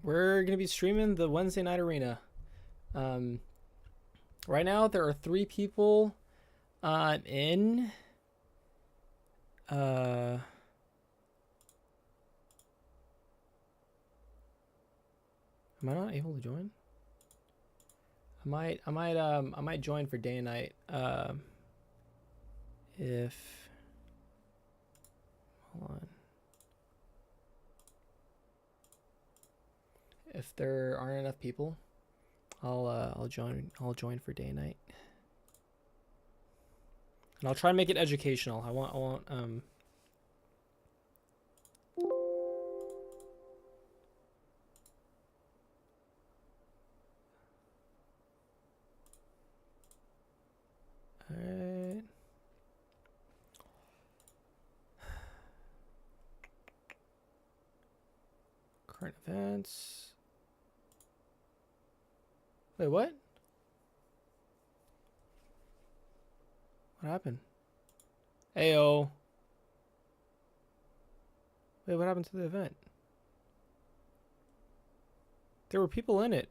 we're gonna be streaming the Wednesday night arena. Um, right now there are 3 people in. Uh, am I not able to join? I might join for day and night. If hold on. If there aren't enough people, I'll join for day and night. And I'll try and make it educational. I want Alright. Current events. Wait, what? What happened? Ayo. Wait, what happened to the event? There were people in it.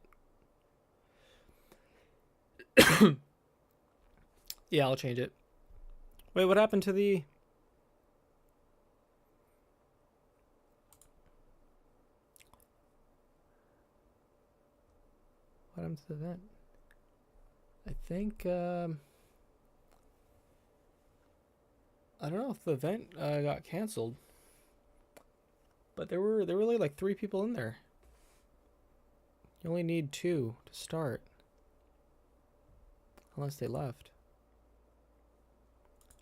Yeah, I'll change it. Wait, what happened to the... What happened to the event? I think, I don't know if the event got canceled. But there were really like 3 people in there. You only need 2 to start. Unless they left.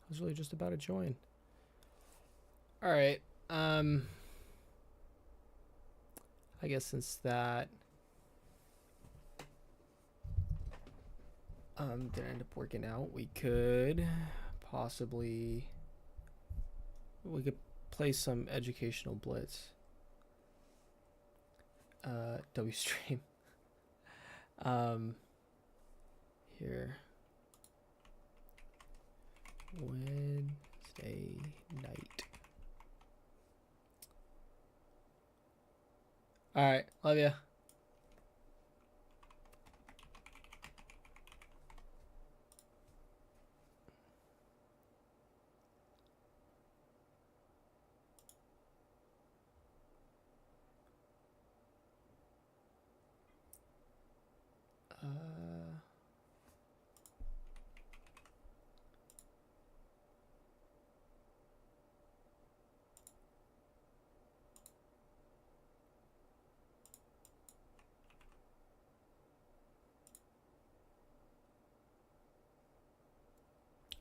I was really just about to join. Alright. I guess since that didn't end up working out, we could possibly play some educational blitz. W stream. Here. Wednesday night. Alright, love ya.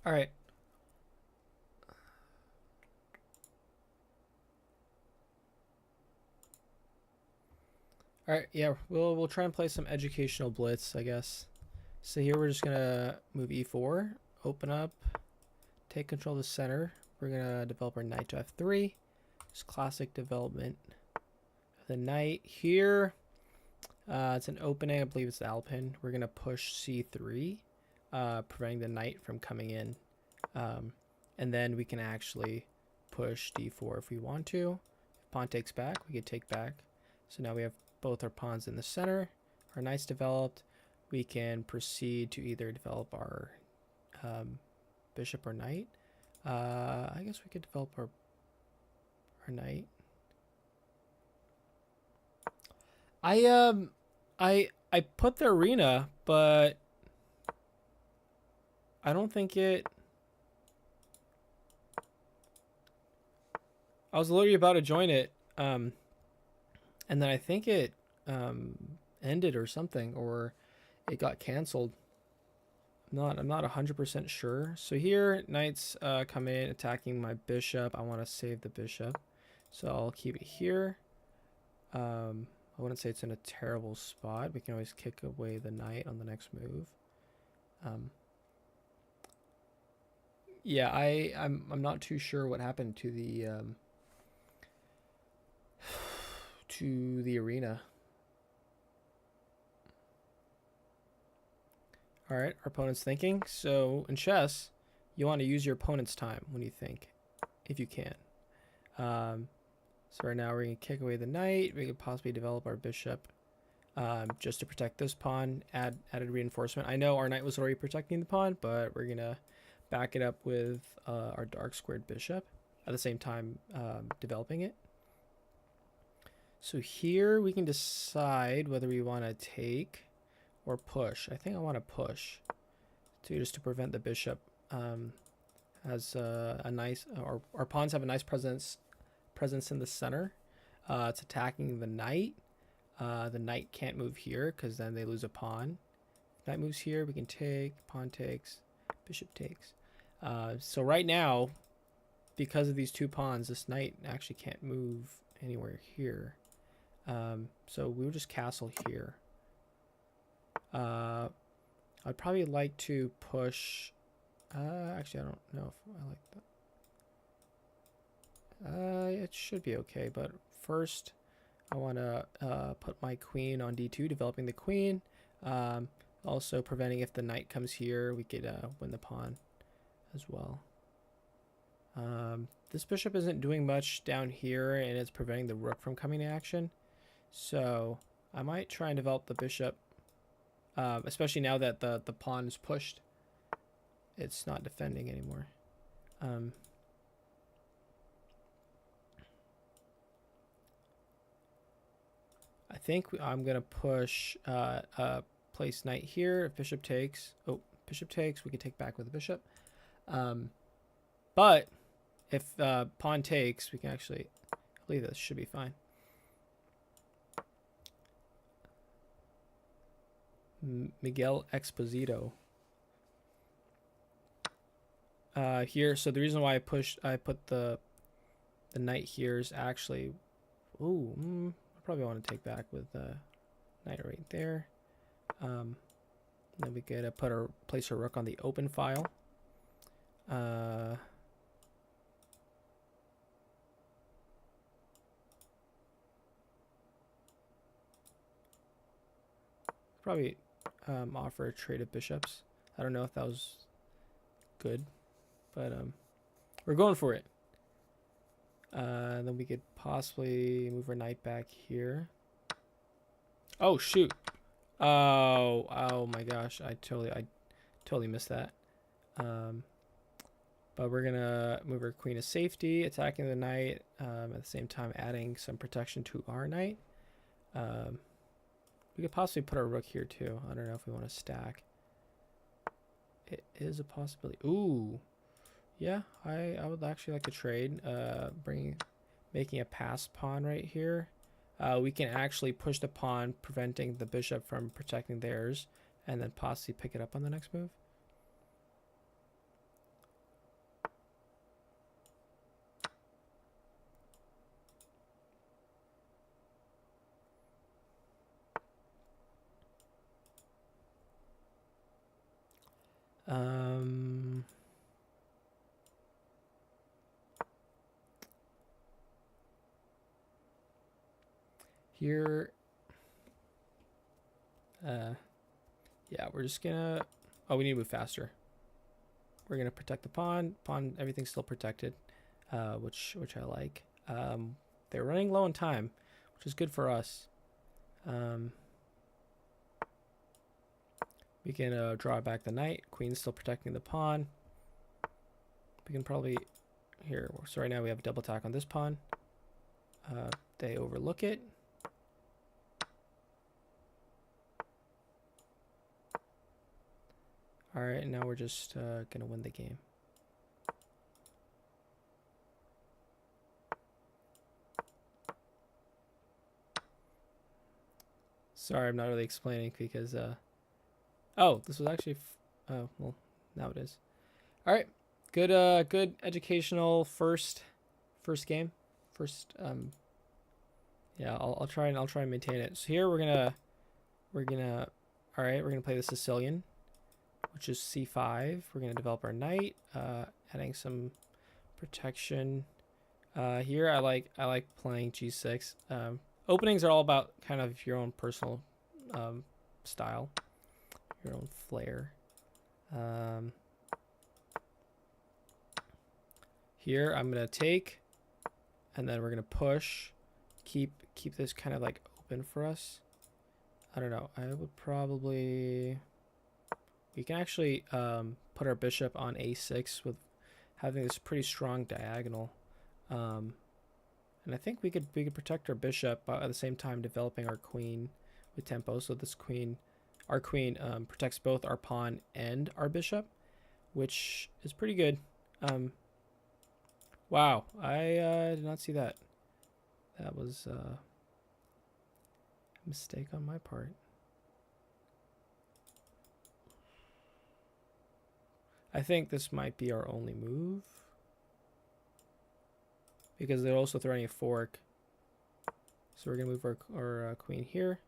All right. All right, yeah, we'll try and play some educational blitz, I guess. So here we're just gonna move e4, open up, take control of the center. We're gonna develop our knight to f3. Just classic development of the knight here. It's an opening, I believe it's the Alpin. We're gonna push c3, preventing the knight from coming in. And then we can actually push d4 if we want to. If pawn takes back, we could take back. So now we have both our pawns in the center. Our knight's developed. We can proceed to either develop our bishop or knight. I guess we could develop our knight. I put the arena, but I don't think it... I was literally about to join it, and then I think it ended or something, or it got canceled. I'm not 100% sure. So here, knights come in attacking my bishop. I want to save the bishop, so I'll keep it here. I wouldn't say it's in a terrible spot. We can always kick away the knight on the next move. Yeah, I'm not too sure what happened to the arena. All right, our opponent's thinking. So in chess, you want to use your opponent's time when you think, if you can. So right now we're going to kick away the knight. We could possibly develop our bishop just to protect this pawn, added reinforcement. I know our knight was already protecting the pawn, but we're going to back it up with our dark squared bishop at the same time developing it. So here we can decide whether we want to take or push. I think I want to push just to prevent the bishop. Has a nice, our pawns have a nice presence in the center. It's attacking the knight. The knight can't move here because then they lose a pawn. Knight moves here, we can take, pawn takes, bishop takes. So right now, because of these two pawns, this knight actually can't move anywhere here. So we'll just castle here. I'd probably like to push. Actually, I don't know if I like that. It should be okay, but first I want to put my queen on d2, developing the queen. Also preventing if the knight comes here, we could win the pawn as well. This bishop isn't doing much down here, and it's preventing the rook from coming to action. So I might try and develop the bishop, especially now that the pawn is pushed. It's not defending anymore. I think I'm going to push place knight here. If bishop takes, bishop takes, we can take back with the bishop. But if pawn takes, we can actually leave this. Should be fine. Miguel Exposito. Here, so the reason why I put the knight here is actually, I probably want to take back with the knight right there. Then we could place our rook on the open file. Probably offer a trade of bishops. I don't know if that was good, but we're going for it. Then we could possibly move our knight back here. Oh shoot! Oh my gosh! I totally missed that. But we're gonna move our queen to safety, attacking the knight, at the same time adding some protection to our knight. We could possibly put our rook here too. I don't know if we want to stack. It is a possibility. Ooh, yeah. I would actually like to trade. Making a passed pawn right here. We can actually push the pawn, preventing the bishop from protecting theirs, and then possibly pick it up on the next move. Here, yeah, we're just gonna, we need to move faster. We're gonna protect the pawn. Everything's still protected, which I like. They're running low on time, which is good for us. We can draw back the knight. Queen's still protecting the pawn. We can probably, here, so right now we have a double attack on this pawn. They overlook it. All right, now we're just gonna win the game. Sorry, I'm not really explaining because, oh, this was actually, oh, well, now it is. All right, good educational first game. Yeah, I'll try and maintain it. So here we're gonna play the Sicilian, which is c5. We're gonna develop our knight, adding some protection. Here I like playing g6. Openings are all about kind of your own personal style, your own flair. Here I'm gonna take. and then we're gonna push, keep this kind of like open for us. I don't know. I would probably, we can actually put our bishop on a6 with having this pretty strong diagonal, and I think we could protect our bishop, but at the same time developing our queen with tempo. So this queen, our queen, protects both our pawn and our bishop, which is pretty good. Wow, I did not see that. That was a mistake on my part. I think this might be our only move, because they're also throwing a fork. So we're gonna move our queen here.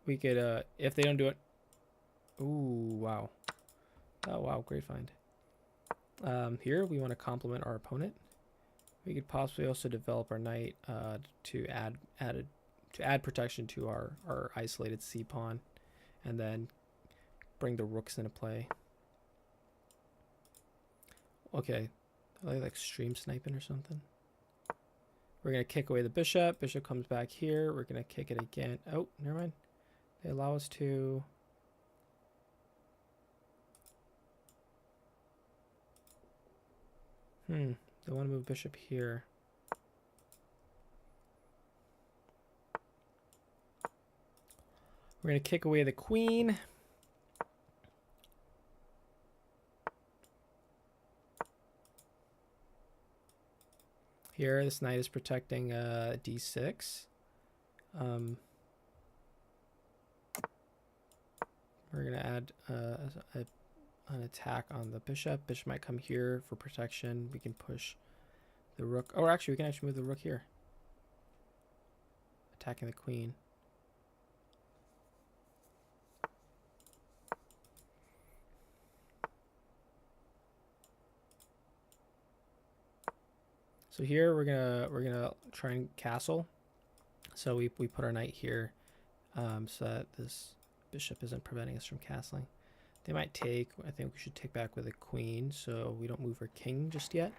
We could, if they don't do it. Ooh, wow. Oh wow, great find. Here we want to complement our opponent. We could possibly also develop our knight to add protection to our isolated c pawn, and then bring the rooks into play. Okay, like stream sniping or something. We're gonna kick away the bishop. Bishop comes back here. We're gonna kick it again. Oh, never mind. They allow us to. They want to move bishop here. We're gonna kick away the queen. Here, this knight is protecting d6. We're gonna add an attack on the bishop. Bishop might come here for protection. We can push the rook. Oh, actually, we can actually move the rook here, attacking the queen. So here we're gonna try and castle. So we put our knight here, so that this bishop isn't preventing us from castling. They might take. I think we should take back with a queen, so we don't move our king just yet.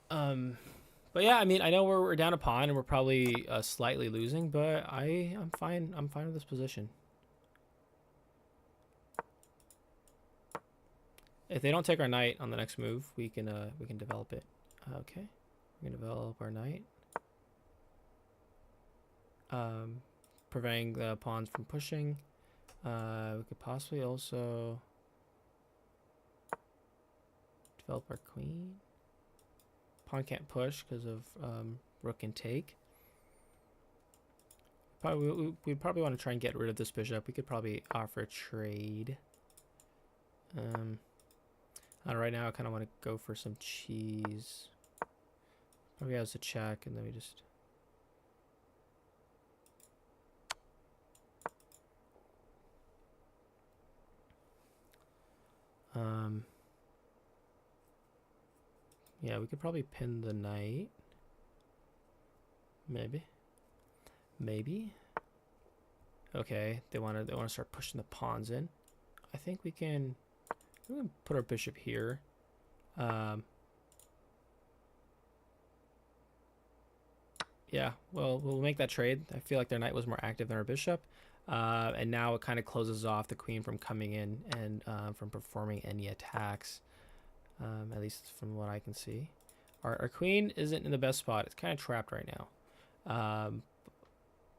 But yeah, I mean, I know we're down a pawn and we're probably slightly losing, but I'm fine. I'm fine with this position. If they don't take our knight on the next move, we can develop it. Okay, we're gonna develop our knight, preventing the pawns from pushing. We could possibly also develop our queen. Pawn can't push because of rook and take. We'd probably want to try and get rid of this bishop. We could probably offer a trade. Right now I kind of want to go for some cheese. Probably has a check, and then we just. Yeah, we could probably pin the knight. Maybe. Okay, they want to start pushing the pawns in. I think we can put our bishop here. Yeah, well, we'll make that trade. I feel like their knight was more active than our bishop. And now it kind of closes off the queen from coming in and from performing any attacks. At least from what I can see. Our queen isn't in the best spot. It's kind of trapped right now.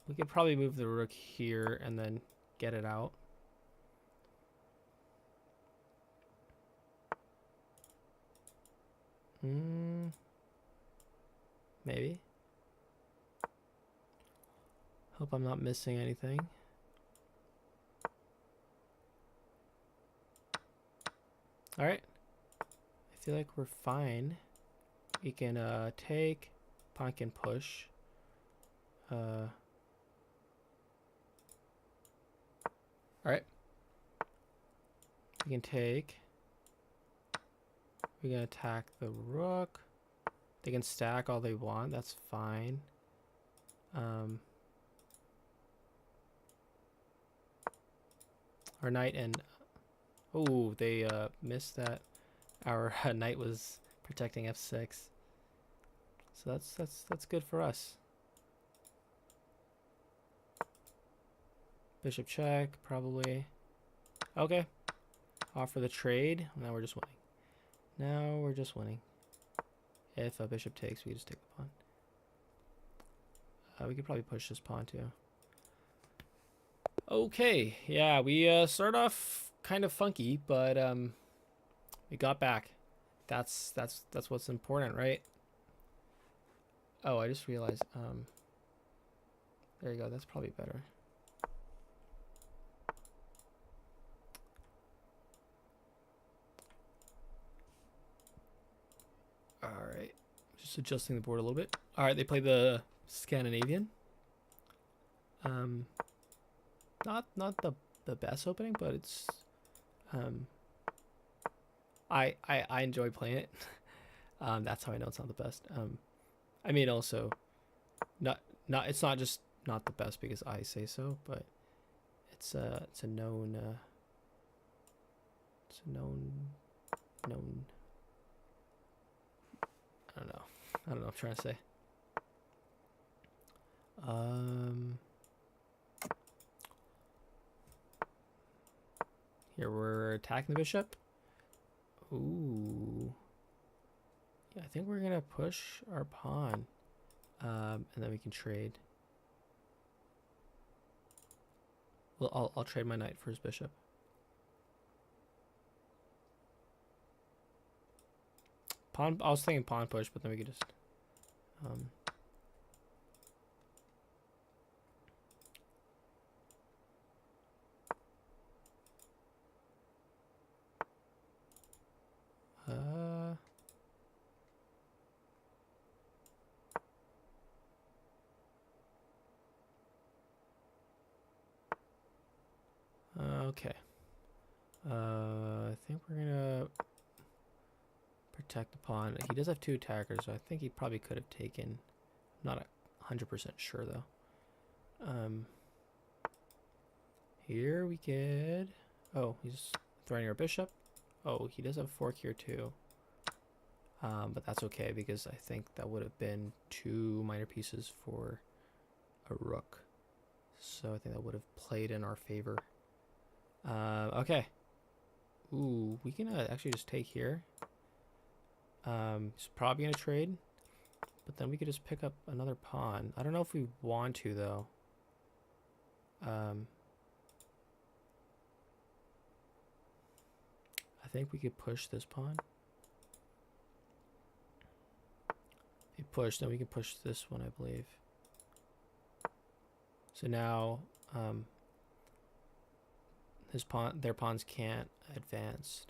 We could probably move the rook here and then get it out. Maybe. Hope I'm not missing anything. All right. I feel like we're fine. We can take, pawn can push. All right. We can take. We can attack the rook. They can stack all they want. That's fine. Our knight and oh, they missed that. Our knight was protecting f6. So that's good for us. Bishop check, probably. Okay. Offer the trade. Now we're just winning. Now we're just winning. If a bishop takes, we just take the pawn. We could probably push this pawn too. Okay, yeah, we start off kind of funky, but we got back. That's what's important, right? Oh, I just realized there you go. That's probably better. All right, just adjusting the board a little bit. All right, they play the Scandinavian. Not the best opening, but it's I enjoy playing it. That's how I know it's not the best. I mean, also not it's not just not the best because I say so, but it's a known known. I don't know what I'm trying to say. Here we're attacking the bishop. Ooh. Yeah, I think we're gonna push our pawn. And then we can trade. Well, I'll trade my knight for his bishop. Pawn. I was thinking pawn push, but then we could just. Okay. I think we're gonna protect the pawn. He does have two attackers, so I think he probably could have taken. Not 100% sure though. Here we get. Oh, he's threatening our bishop. Oh, he does have a fork here too. But that's okay because I think that would have been two minor pieces for a rook. So I think that would have played in our favor. Okay. Ooh, we can actually just take here. He's probably gonna trade, but then we could just pick up another pawn. I don't know if we want to though. I think we could push this pawn. If we push, then we can push this one, I believe. So now, their pawns can't advance.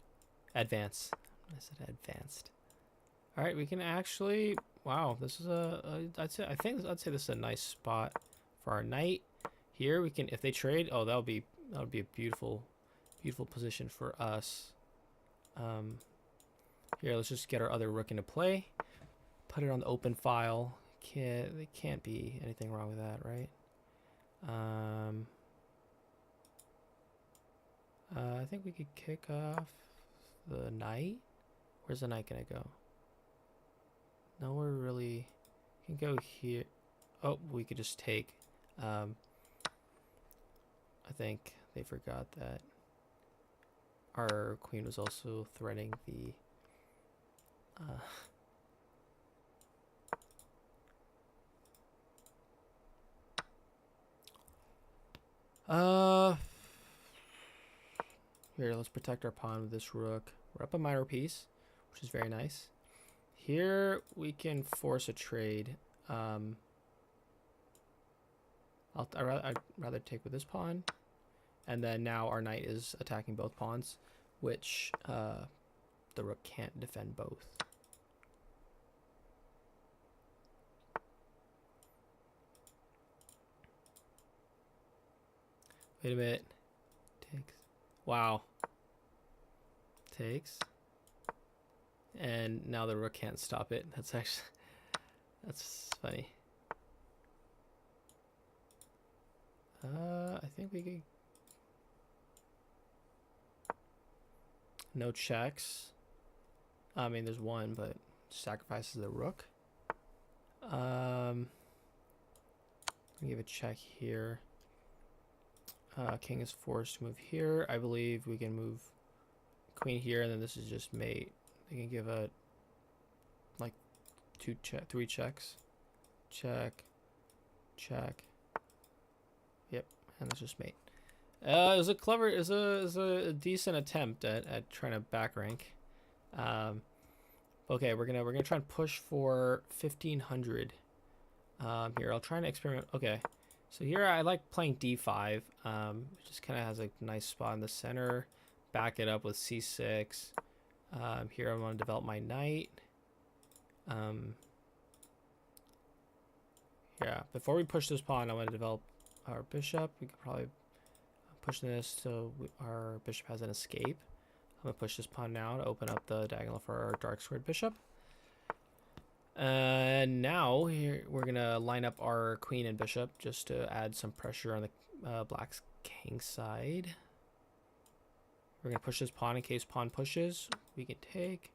I said advanced. All right, we can actually. Wow, this is I'd say this is a nice spot for our knight. Here we can, if they trade, oh, that would be a beautiful position for us. Here, let's just get our other rook into play. Put it on the open file. There can't be anything wrong with that, right? I think we could kick off the knight. Where's the knight gonna go? Nowhere really. Can go here. Oh, we could just take. I think they forgot that our queen was also threatening the. Here, let's protect our pawn with this rook. We're up a minor piece, which is very nice. Here we can force a trade. I'd rather take with this pawn, and then now our knight is attacking both pawns, which the rook can't defend both. Wait a minute. Takes. Wow. Takes. And now the rook can't stop it. That's funny. I think we could. No checks. I mean, there's one, but sacrifices the rook. Give a check here. King is forced to move here. I believe we can move queen here, and then this is just mate. They can give a like 3 checks. Check, check. Yep, and it's just mate. It was a clever, it was a decent attempt at trying to back rank. Okay, we're gonna try and push for 1500. Here I'll try and experiment. Okay, so here I like playing d5. Just kind of has a nice spot in the center. Back it up with c6. Here I want to develop my knight. Yeah, before we push this pawn, I want to develop our bishop. We could probably push this so our bishop has an escape. I'm going to push this pawn now to open up the diagonal for our dark squared bishop. And now here we're going to line up our queen and bishop just to add some pressure on the black's king side. We're going to push this pawn in case pawn pushes. We can take.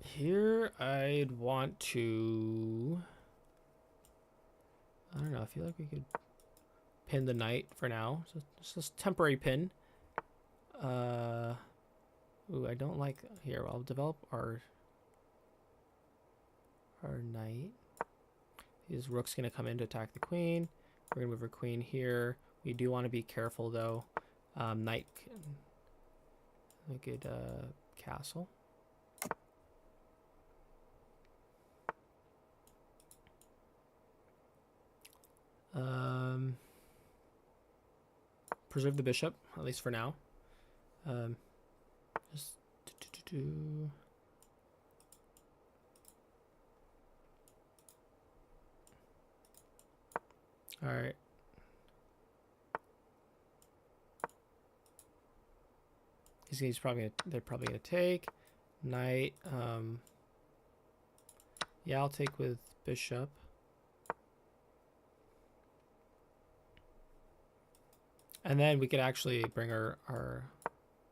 Here I'd want to, I don't know, I feel like we could pin the knight for now. So just this temporary pin. Ooh, I don't like, here, I'll develop our knight. His rook's going to come in to attack the queen. We're going to move our queen here. We do want to be careful though. Knight, a good castle. Preserve the bishop, at least for now. Just all right. He's probably gonna, they're probably gonna take knight. Yeah, I'll take with bishop. And then we could actually bring our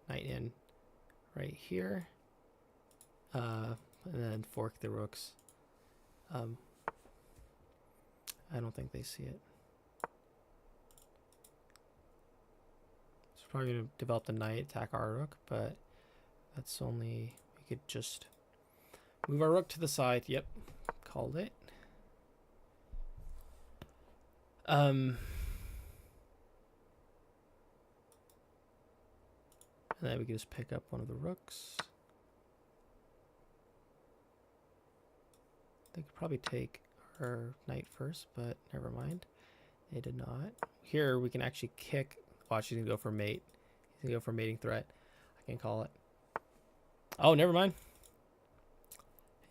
knight in right here. And then fork the rooks. I don't think they see it. It's probably going to develop the knight, attack our rook, but that's only, we could just move our rook to the side. Yep, called it. And then we can just pick up one of the rooks. They could probably take our knight first, but never mind. They did not. Here we can actually kick. Watch, he's gonna go for mate. He's gonna go for mating threat. I can call it. Oh, never mind.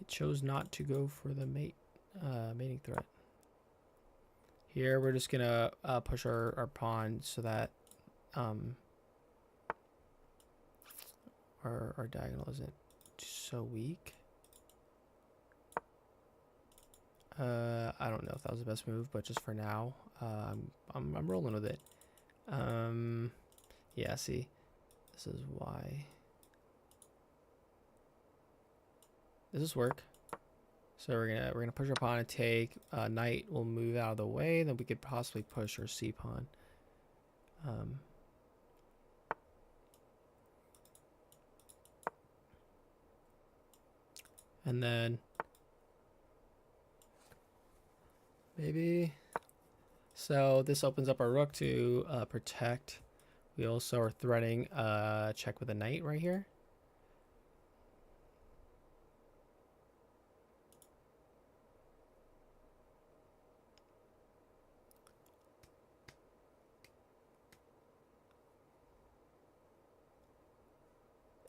It chose not to go for the mating threat. Here we're just gonna push our pawn so that our diagonal isn't so weak. I don't know if that was the best move, but just for now, I'm rolling with it. Yeah, see, this is why. Does this work? So we're gonna push our pawn and take. Knight will move out of the way, then we could possibly push our c pawn. And then maybe, so this opens up our rook to protect. We also are threatening check with a knight right here.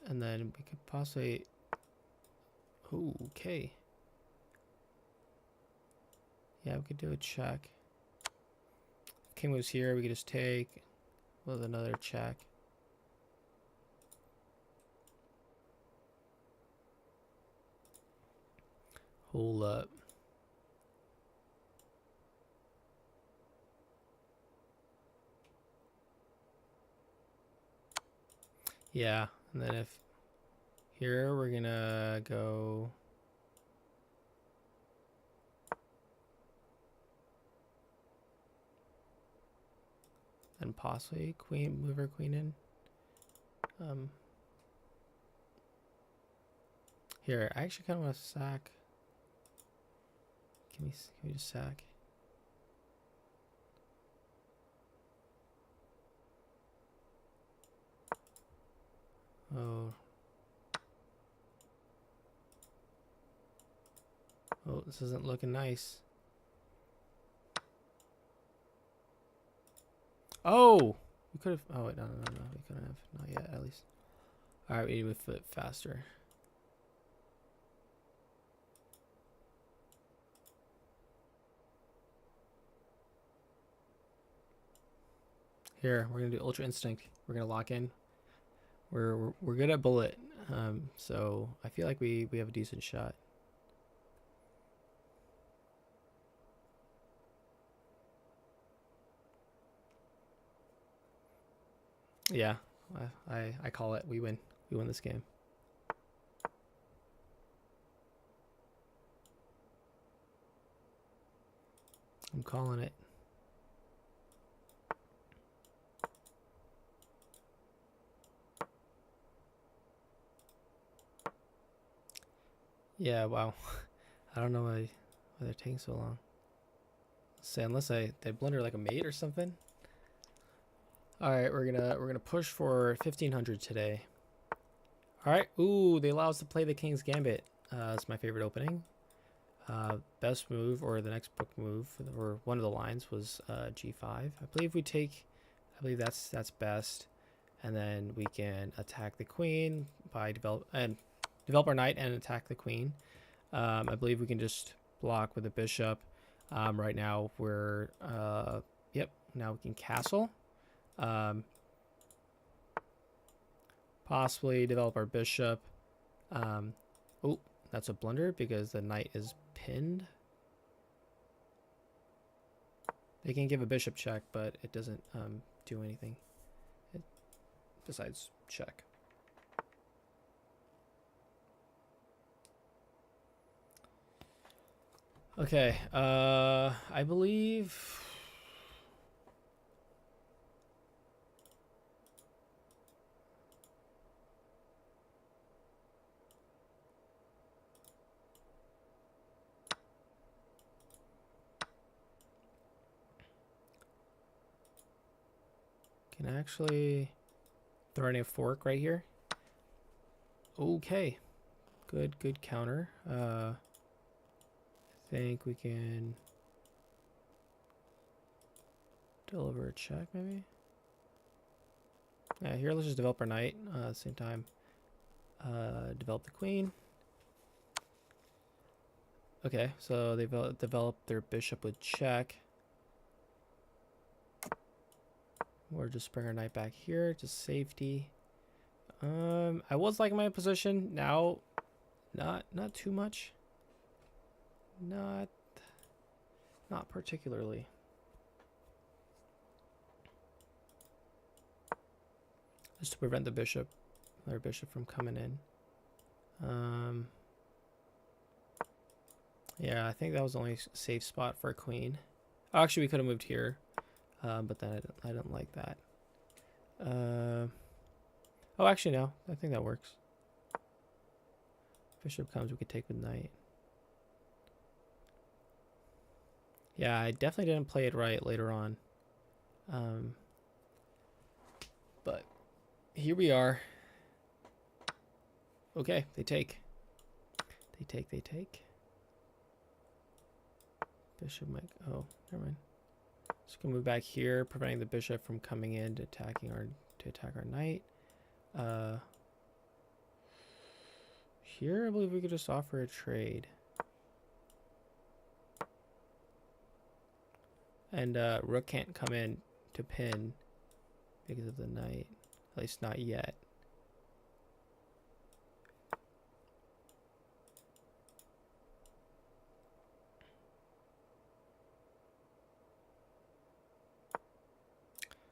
And then we could possibly, ooh, okay. Yeah, we could do a check. If king was here, we could just take with another check. Hold up. Yeah, And then if here we're gonna go and possibly queen, move our queen in. Here, I actually kind of want to sack. Can we just sack? Oh. Oh, this isn't looking nice. Oh! We could have... Oh, wait, no. We couldn't have. Not yet, at least. Alright, we need to move it faster. Here, we're going to do Ultra Instinct. We're going to lock in. We're good at bullet. So I feel like we have a decent shot. Yeah, I call it. We win. We win this game. I'm calling it. Yeah, wow. I don't know why they're taking so long. Say unless they blunder like a mate or something. All right, we're gonna push for 1500 today. All right. Ooh, they allow us to play the King's Gambit. It's my favorite opening. Best move or the next book move or one of the lines was G5. I believe we take. I believe that's best, and then we can attack the queen by develop our knight and attack the queen. I believe we can just block with the bishop. Right now we're yep. Now we can castle. Possibly develop our bishop. Oh, that's a blunder because the knight is pinned. They can give a bishop check, but it doesn't do anything. Besides check. Okay, I believe... Can I actually throw in a fork right here? Okay, good counter. I think we can deliver a check, maybe. Yeah, here let's just develop our knight. At the same time, develop the queen. Okay, so they developed their bishop with check. We'll just bring our knight back here to safety. I was liking my position. Now, not too much. Not particularly. Just to prevent the bishop, their bishop from coming in. Yeah, I think that was the only safe spot for a queen. Oh, actually, we could have moved here, but then I didn't like that. Oh, actually, no. I think that works. Bishop comes, we could take with knight. Yeah, I definitely didn't play it right later on. But here we are. Okay, they take. They take. Bishop might... Oh, never mind. Just gonna move back here, preventing the bishop from coming in to attack our knight. Here, I believe we could just offer a trade. And rook can't come in to pin because of the knight. At least not yet.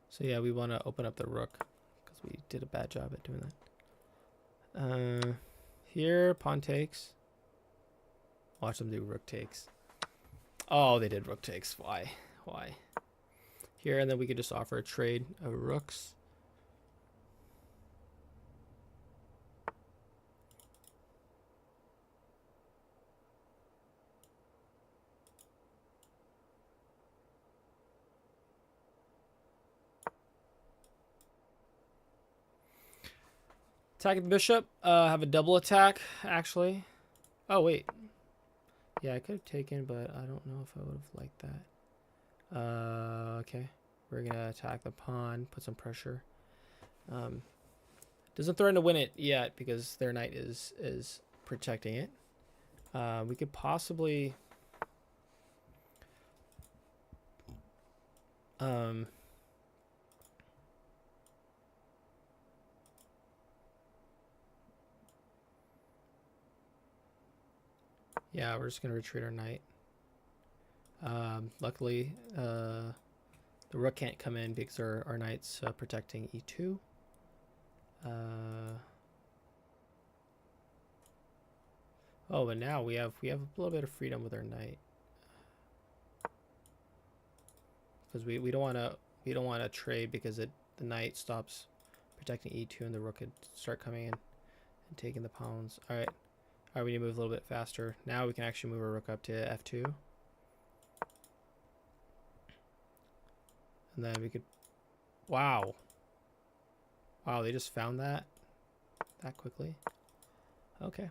So yeah, we want to open up the rook because we did a bad job at doing that. Here, pawn takes. Watch them do rook takes. Oh, they did rook takes. Why? Why? Here, and then we could just offer a trade of rooks. Attacking the bishop. Have a double attack, actually. Oh, wait. Yeah, I could have taken, but I don't know if I would have liked that. Okay. We're going to attack the pawn, put some pressure. Doesn't threaten to win it yet because their knight is protecting it. We could possibly... yeah, we're just going to retreat our knight. Luckily, the rook can't come in because our knight's protecting e2. Oh, but now we have a little bit of freedom with our knight. Because we don't want to trade because the knight stops protecting e2 and the rook could start coming in and taking the pawns. All right, we need to move a little bit faster. Now we can actually move our rook up to f2. And then we could... Wow. Wow, they just found that quickly. Okay.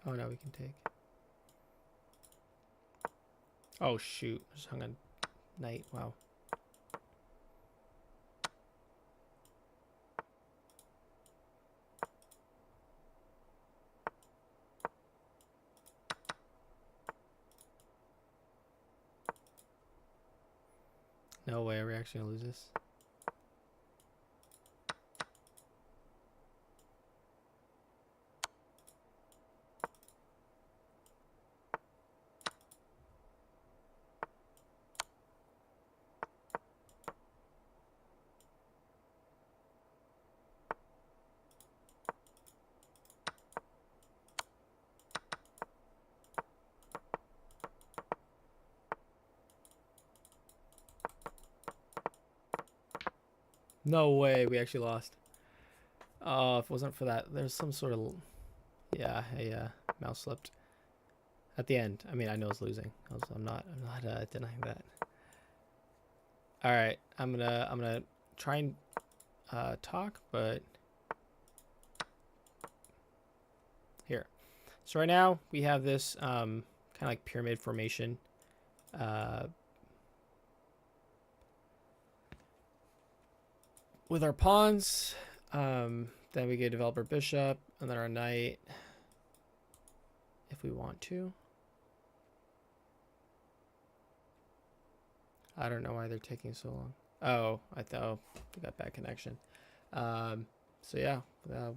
Oh, now we can take. Oh, shoot. Just hung on knight. Wow. No way, we're actually gonna lose this. No way, we actually lost. Oh, if it wasn't for that, there's some sort of... Yeah, a mouse slipped. At the end. I mean, I know it's losing. I'm not denying that. All right, I'm gonna try and talk, but here. So right now we have this kind of like pyramid formation. With our pawns, then we could develop our bishop and then our knight if we want to. I don't know why they're taking so long. Oh, I thought we got bad connection. So yeah,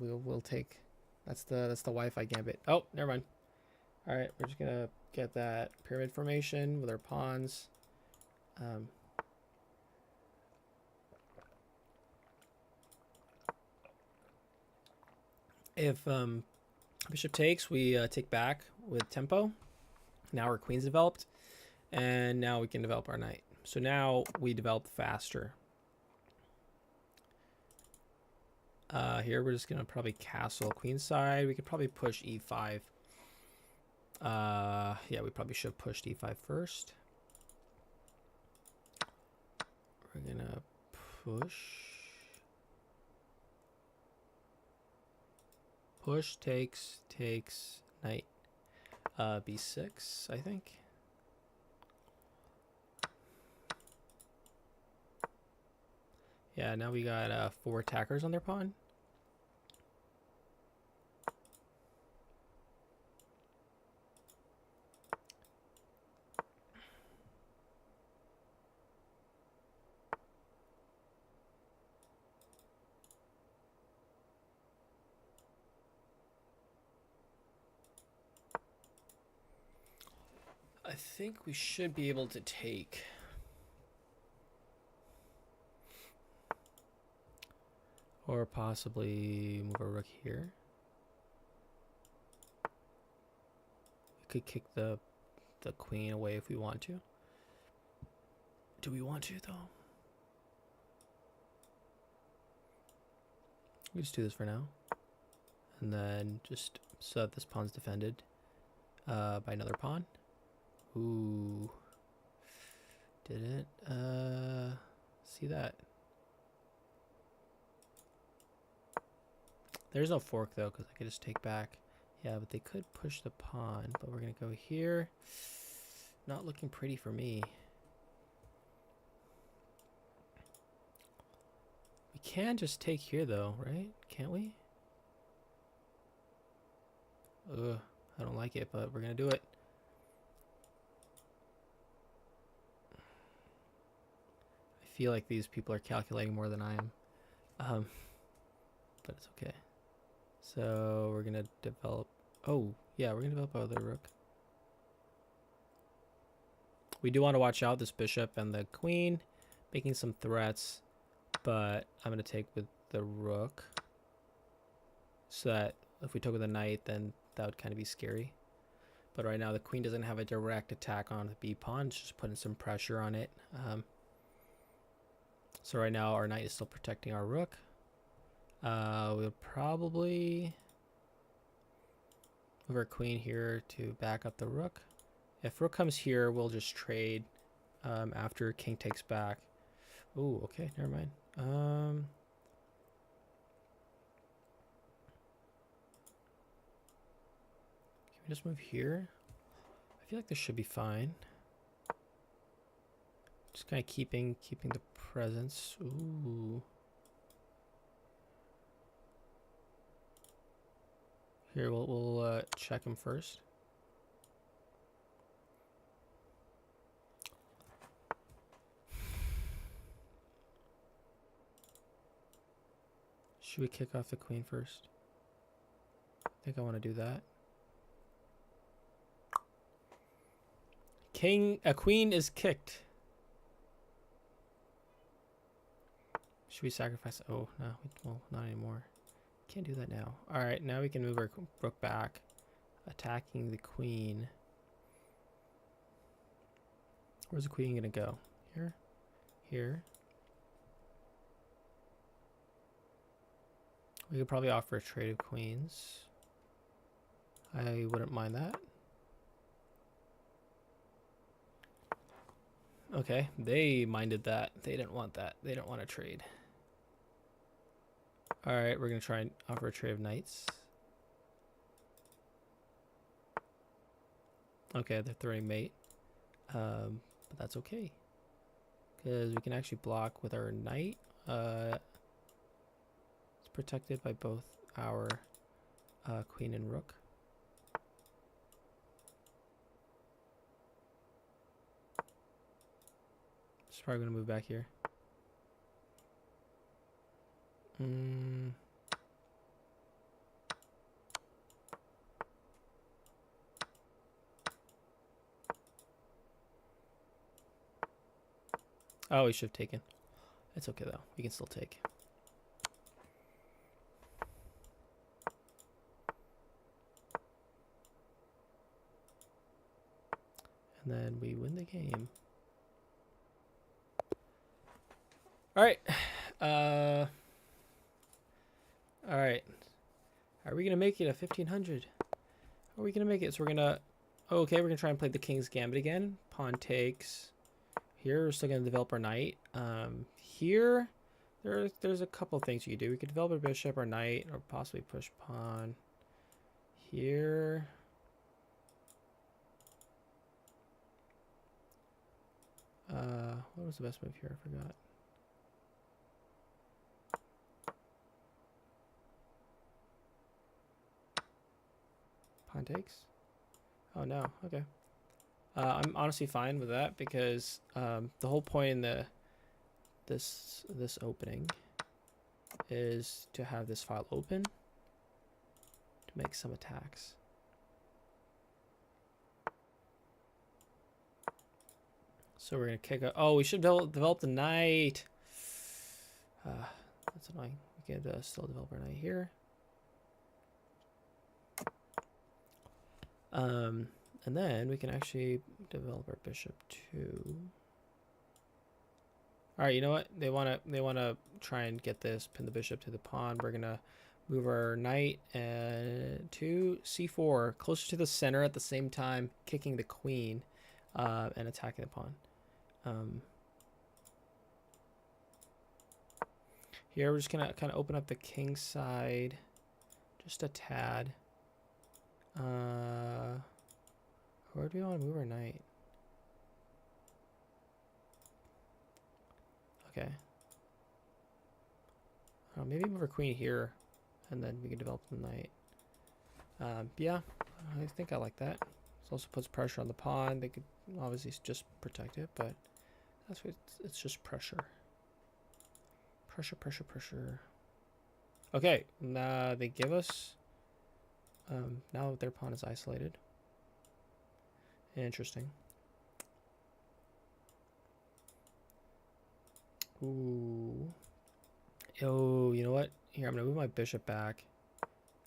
we'll take. That's the Wi-Fi gambit. Oh, never mind. All right, we're just gonna get that pyramid formation with our pawns. If bishop takes, we take back with tempo. Now our queen's developed, and now we can develop our knight. So now we develop faster. Here we're just gonna probably castle queenside. We could probably push e5. Yeah, we probably should have pushed e5 first. We're gonna push takes knight b6, I think. Yeah, now we got 4 attackers on their pawn. I think we should be able to take. Or possibly move a rook here. We could kick the queen away if we want to. Do we want to though? We just do this for now. And then just so that this pawn's defended by another pawn. Ooh. Didn't see that. There's no fork though, because I could just take back. Yeah, but they could push the pawn. But we're gonna go here. Not looking pretty for me. We can just take here though, right? Can't we? Ugh, I don't like it, but we're gonna do it. I feel like these people are calculating more than I am. But it's okay. So we're gonna develop. Oh yeah, we're gonna develop our other rook. We do want to watch out this bishop and the queen, making some threats. But I'm gonna take with the rook, so that if we took with a knight, then that would kind of be scary. But right now the queen doesn't have a direct attack on the b pawn; it's just putting some pressure on it. So right now our knight is still protecting our rook. We'll probably move our queen here to back up the rook. If rook comes here, we'll just trade after king takes back. Ooh, okay, never mind. Can we just move here? I feel like this should be fine. Just kind of keeping the presence. Ooh. Here, we'll check him first. Should we kick off the queen first? I think I want to do that. A queen is kicked. Should we sacrifice? Oh, no, well, not anymore. Can't do that now. All right, now we can move our rook back, attacking the queen. Where's the queen gonna go? Here? Here? We could probably offer a trade of queens. I wouldn't mind that. Okay, they minded that. They didn't want that. They didn't want to trade. All right, we're going to try and offer a trade of knights. Okay, they're throwing mate. But that's okay. Because we can actually block with our knight. It's protected by both our queen and rook. Just probably going to move back here. Oh, we should have taken. It's okay though. We can still take. And then we win the game. All right. All right. Are we going to make it a 1500? Are we going to make it? So we're going to... Oh, okay, we're going to try and play the King's Gambit again. Pawn takes. Here, we're still going to develop our knight. Here, there's a couple things you could do. We could develop a bishop or knight, or possibly push pawn. Here... what was the best move here? I forgot. Pawn takes? Oh no, okay. I'm honestly fine with that because the whole point in this opening is to have this file open to make some attacks. So we're gonna kick out. Oh, we should develop the knight. That's annoying. We can still develop our knight here. And then we can actually develop our bishop too. All right, you know what? They wanna try and get this, pin the bishop to the pawn. We're gonna move our knight to c4, closer to the center at the same time, kicking the queen and attacking the pawn. Here we're just gonna kind of open up the king side, just a tad. Where do we want to move our knight? Okay. Maybe move our queen here, and then we can develop the knight. Yeah, I think I like that. This also puts pressure on the pawn. They could obviously just protect it, but that's what it's just pressure. Pressure, pressure, pressure. Okay, now they give us. Now their pawn is isolated. Interesting. Ooh. Oh, you know what? Here, I'm gonna move my bishop back,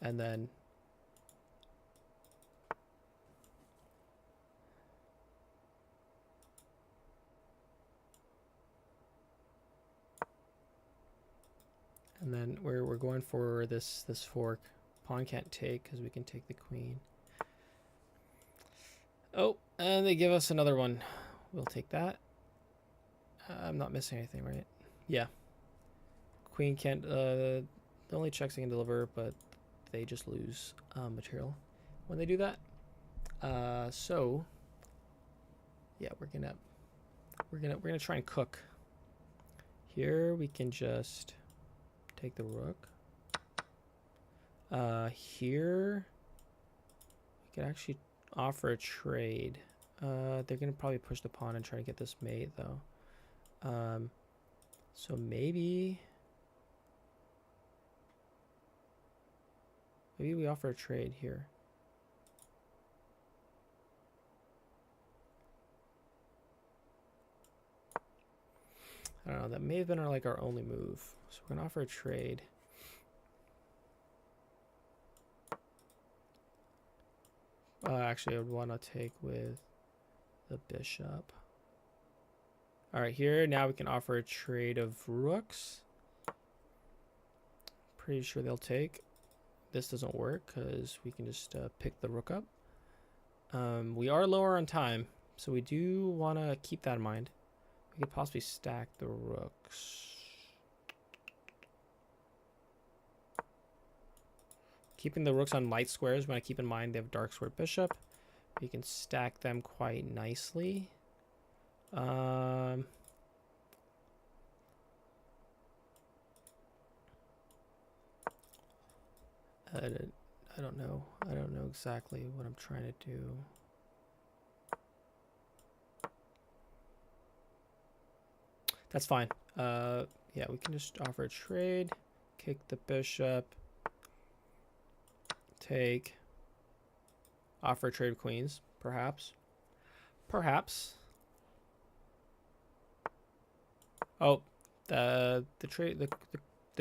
and then. And then we're going for this fork. Pawn can't take because we can take the queen. Oh, and they give us another one. We'll take that. I'm not missing anything, right? Yeah. Queen can't. The only checks they can deliver, but they just lose material when they do that. So yeah, we're gonna try and cook. Here we can just take the rook. Here we could actually offer a trade. They're gonna probably push the pawn and try to get this mate though. So maybe we offer a trade here. I don't know, that may have been our only move. So we're gonna offer a trade. Actually, I would want to take with the bishop. All right, here now we can offer a trade of rooks. Pretty sure they'll take. This doesn't work because we can just pick the rook up. We are lower on time, so we do want to keep that in mind. We could possibly stack the rooks. Keeping the rooks on light squares, we want to keep in mind they have dark square bishop. We can stack them quite nicely. I don't know. I don't know exactly what I'm trying to do. That's fine. Yeah, we can just offer a trade, kick the bishop, take, offer a trade of queens, perhaps. Perhaps. Oh, the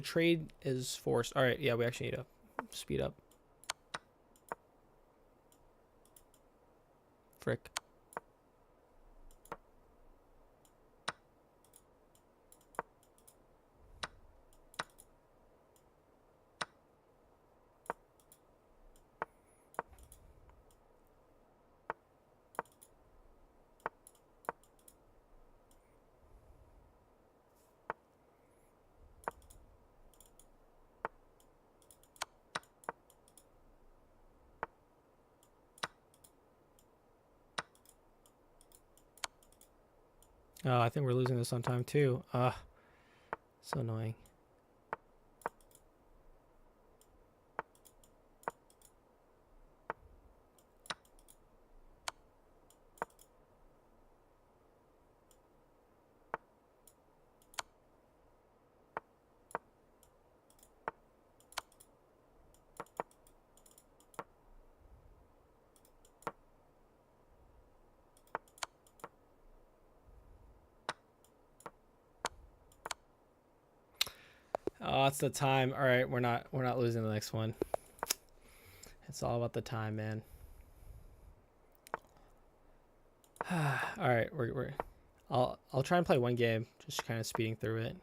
trade is forced. All right, yeah, we actually need to speed up. Frick. Oh, I think we're losing this on time too. So annoying. Oh, it's the time. All right, we're not losing the next one. It's all about the time, man. All right, I'll try and play one game, just kind of speeding through it.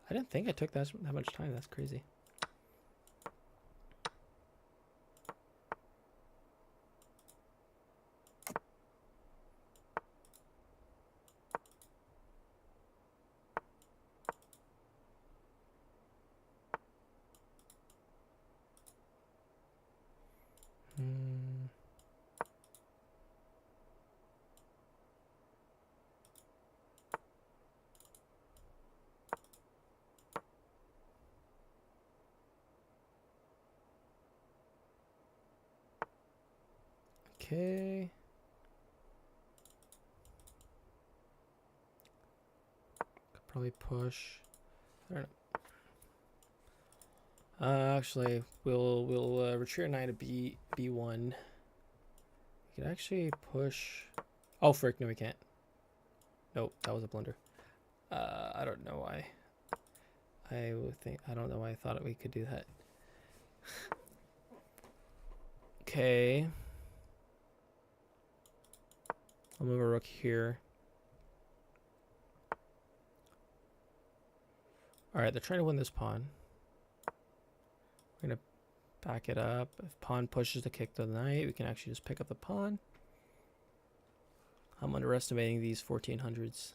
I didn't think I took that much time. That's crazy. Okay. Could probably push. I don't know. Actually, we'll retreat our knight to B1. We could actually push. Oh frick! No, we can't. Nope, that was a blunder. I don't know why. I don't know why I thought we could do that. Okay. I'll move a rook here. All right, they're trying to win this pawn. We're gonna back it up. If pawn pushes to kick the knight, we can actually just pick up the pawn. I'm underestimating these 1400s.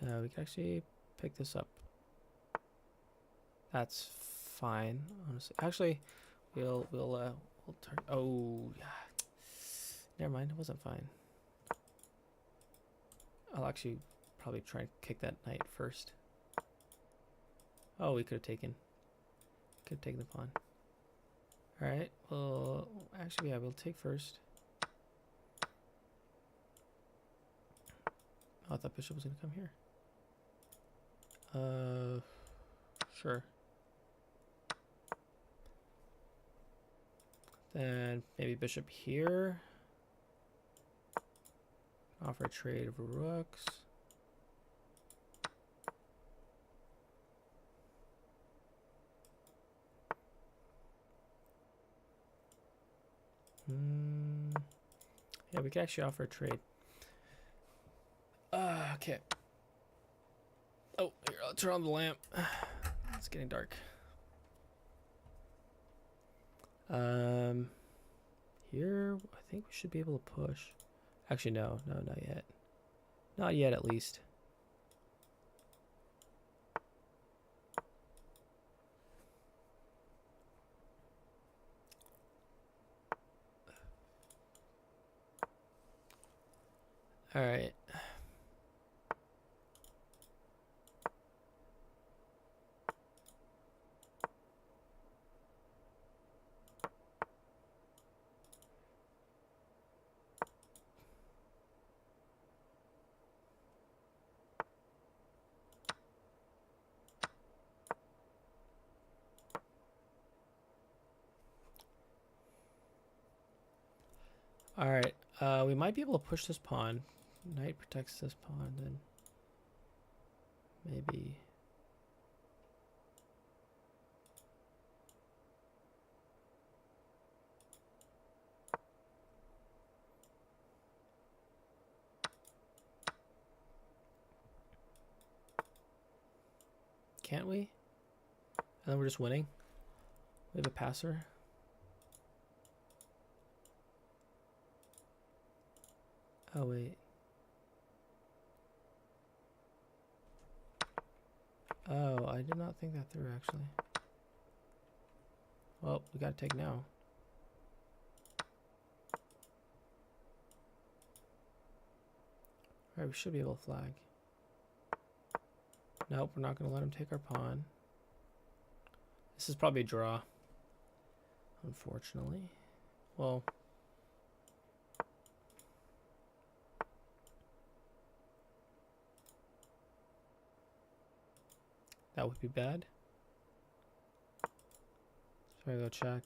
We can actually pick this up. That's fine, honestly. Actually, we'll turn. Oh yeah. Never mind. It wasn't fine. I'll actually probably try and kick that knight first. Oh, we could have taken the pawn. All right. Well, actually, yeah, we'll take first. Oh, I thought bishop was gonna come here. Sure. Then maybe bishop here. Offer a trade of rooks. Yeah, we could actually offer a trade. Okay. Oh, here, I'll turn on the lamp. It's getting dark. Here, I think we should be able to push. Actually, no, not yet. Not yet, at least. All right. All right. We might be able to push this pawn. Knight protects this pawn, then maybe. Can't we? And then we're just winning. We have a passer. Oh wait. Oh, I did not think that through actually. Well, we gotta take now. Alright, we should be able to flag. Nope, we're not gonna let him take our pawn. This is probably a draw. Unfortunately. Well. That would be bad. So I go check.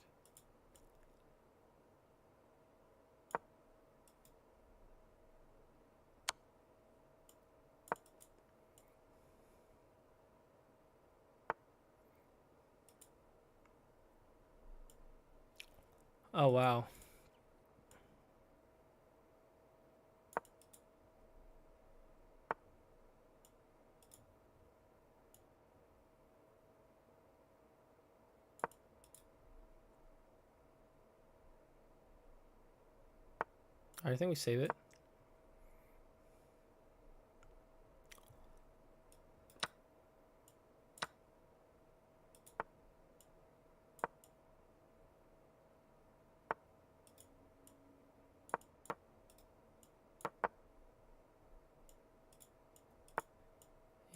Oh, wow. I think we save it.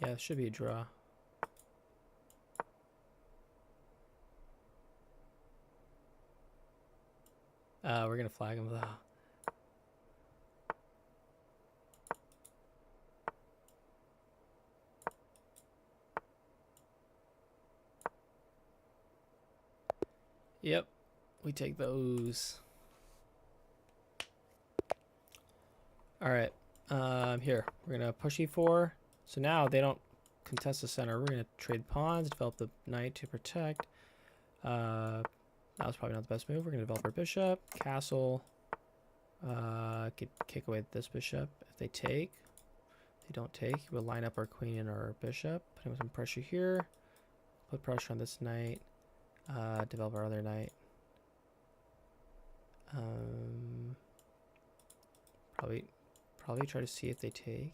Yeah, it should be a draw. We're gonna flag him though. Yep, we take those. All right, here we're gonna push e4. So now they don't contest the center. We're gonna trade pawns, develop the knight to protect. That was probably not the best move. We're gonna develop our bishop, castle. Kick away this bishop. If they take, they don't take. We'll line up our queen and our bishop. Put some pressure here. Put pressure on this knight. Develop our other knight. Probably try to see if they take.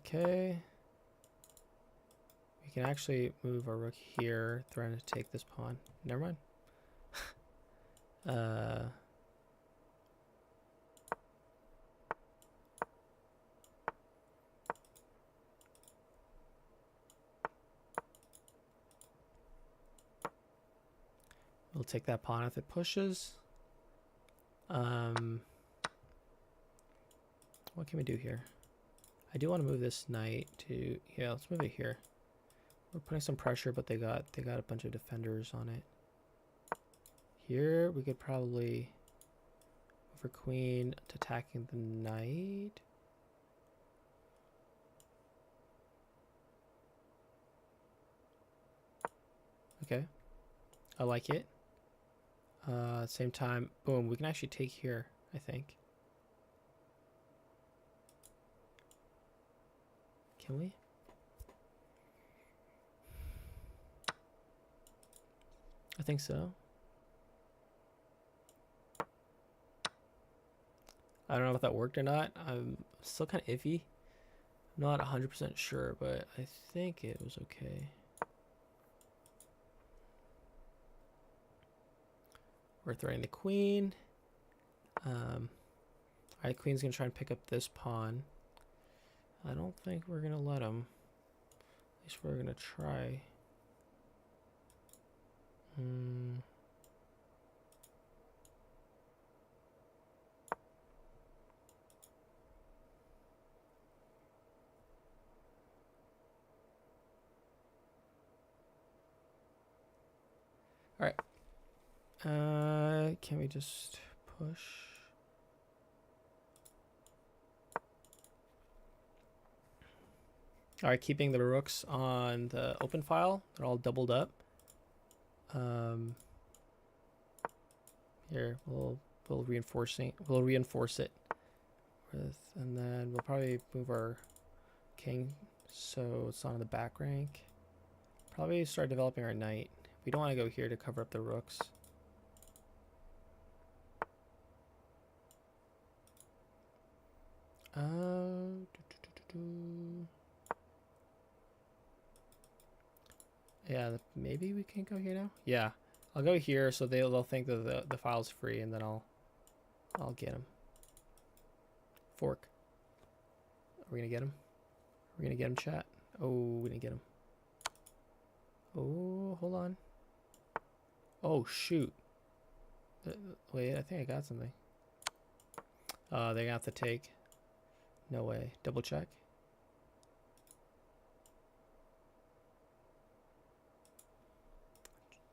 Okay. We can actually move our rook here, threaten to take this pawn. Never mind. We'll take that pawn if it pushes. What can we do here? I do want to move this knight to, yeah, let's move it here. We're putting some pressure, but they got a bunch of defenders on it. Here we could probably move our queen to attacking the knight. Okay, I like it. Same time, boom, we can actually take here, I think. Can we? I think so. I don't know if that worked or not. I'm still kind of iffy. I'm not 100% sure, but I think it was okay. We're throwing the queen. Alright, queen's gonna try and pick up this pawn. I don't think we're gonna let him. At least we're gonna try. Alright. Can we just push? Alright, keeping the rooks on the open file. They're all doubled up. Here, we'll reinforce it with, and then we'll probably move our king so it's not in the back rank. Probably start developing our knight. We don't want to go here to cover up the rooks. Yeah, maybe we can go here now. Yeah, I'll go here so they'll think that the file's free, and then I'll get him. Fork. Are we gonna get him? We're gonna get him, chat. Oh, we didn't get him. Oh, hold on. Oh, shoot. Wait, I think I got something. They're gonna have to take. No way. Double check.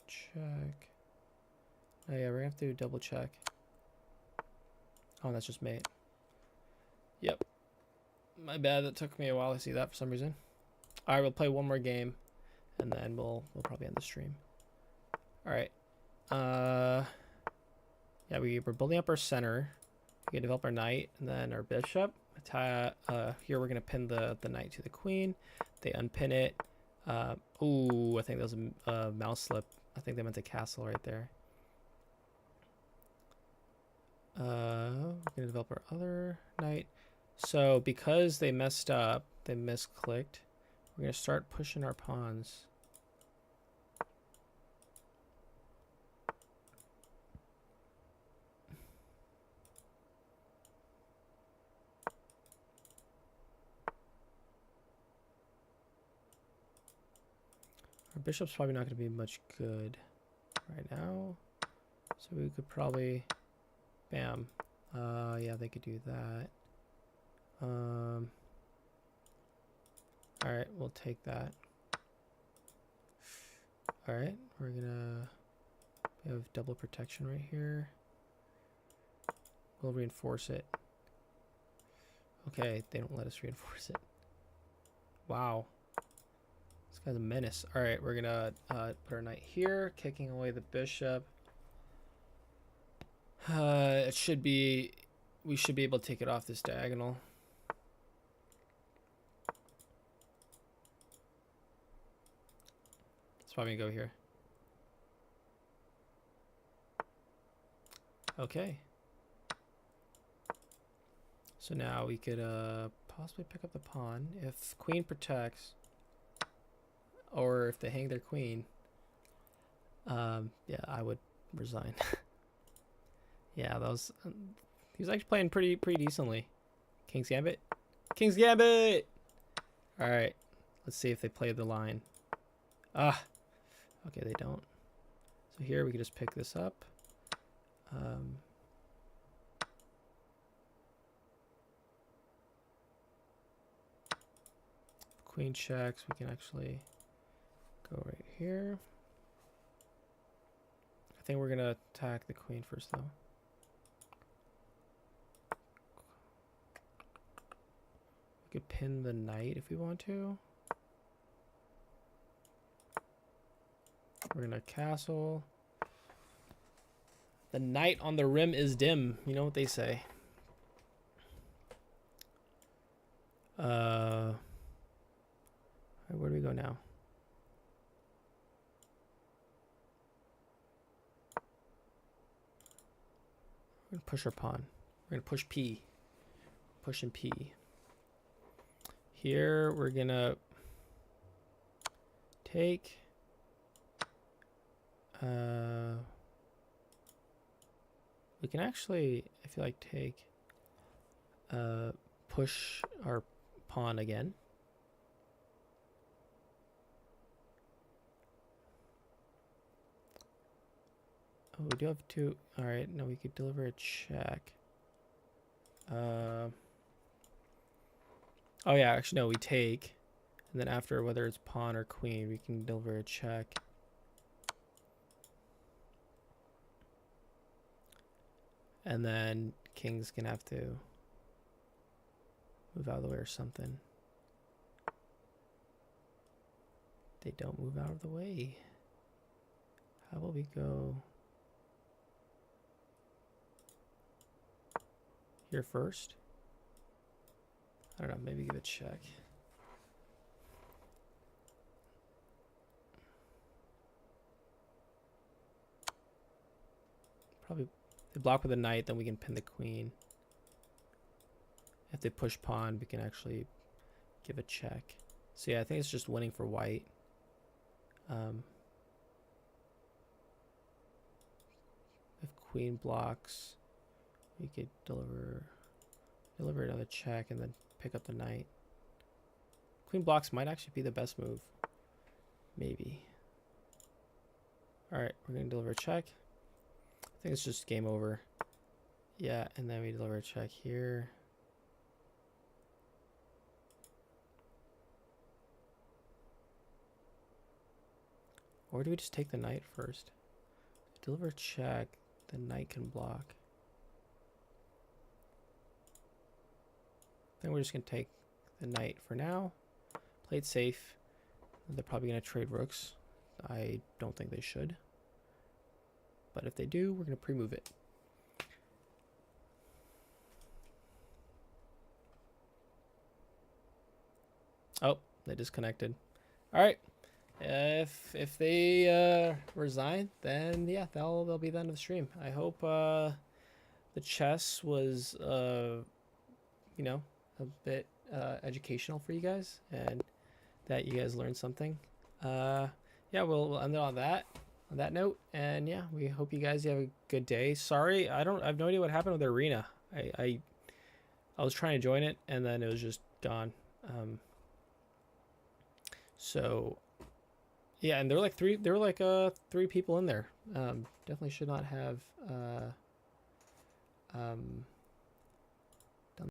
Check. Oh yeah, we're gonna have to double check. Oh, that's just mate. Yep. My bad. That took me a while to see that for some reason. All right, we'll play one more game, and then we'll probably end the stream. All right. Yeah, we're building up our center. We can develop our knight and then our bishop. Here we're gonna pin the knight to the queen. They unpin it. Ooh, I think that was a mouse slip. I think they meant a castle right there. We're gonna develop our other knight. So because they messed up, they misclicked. We're gonna start pushing our pawns. Our bishop's probably not gonna be much good right now. So we could probably, bam. Yeah, they could do that. All right, we'll take that. All right, we have double protection right here. We'll reinforce it. Okay, they don't let us reinforce it. Wow. This guy's a menace. All right, we're gonna put our knight here, kicking away the bishop. We should be able to take it off this diagonal. It's probably gonna go here. Okay. So now we could possibly pick up the pawn if queen protects, or if they hang their queen. Yeah, I would resign. Yeah, that was. He was actually playing pretty decently. King's Gambit. King's Gambit. All right, let's see if they play the line. Ah, okay, they don't. So here we can just pick this up. Queen checks. We can actually go right here. I think we're gonna attack the queen first, though. We could pin the knight if we want to. We're gonna castle. The night on the rim is dim. You know what they say. Where do we go now? We're gonna push our pawn. We're gonna push P. Pushing P. Here we're gonna take. We can actually, I feel like, take. Push our pawn again. Oh, we do have two. All right, no, we could deliver a check. Oh yeah, actually no, we take, and then after, whether it's pawn or queen, we can deliver a check. And then king's gonna have to move out of the way or something. They don't move out of the way. How about we go here first? I don't know, maybe give it a check. Probably, if they block with a knight, then we can pin the queen. If they push pawn, we can actually give a check. So yeah, I think it's just winning for white. If queen blocks, we could deliver another check and then pick up the knight. Queen blocks might actually be the best move. Maybe. All right, we're gonna deliver a check. I think it's just game over. Yeah, and then we deliver a check here. Or do we just take the knight first? Deliver a check, the knight can block. Then we're just gonna take the knight for now. Play it safe. They're probably gonna trade rooks. I don't think they should. But if they do, we're gonna pre-move it. Oh, they disconnected. All right. If they resign, then yeah, they'll be the end of the stream. I hope the chess was you know, a bit educational for you guys, and that you guys learned something. Yeah, we'll end it on that note, and yeah, we hope you guys have a good day. Sorry, I have no idea what happened with the arena. I was trying to join it, and then it was just gone. So yeah, and there were like three people in there. Definitely should not have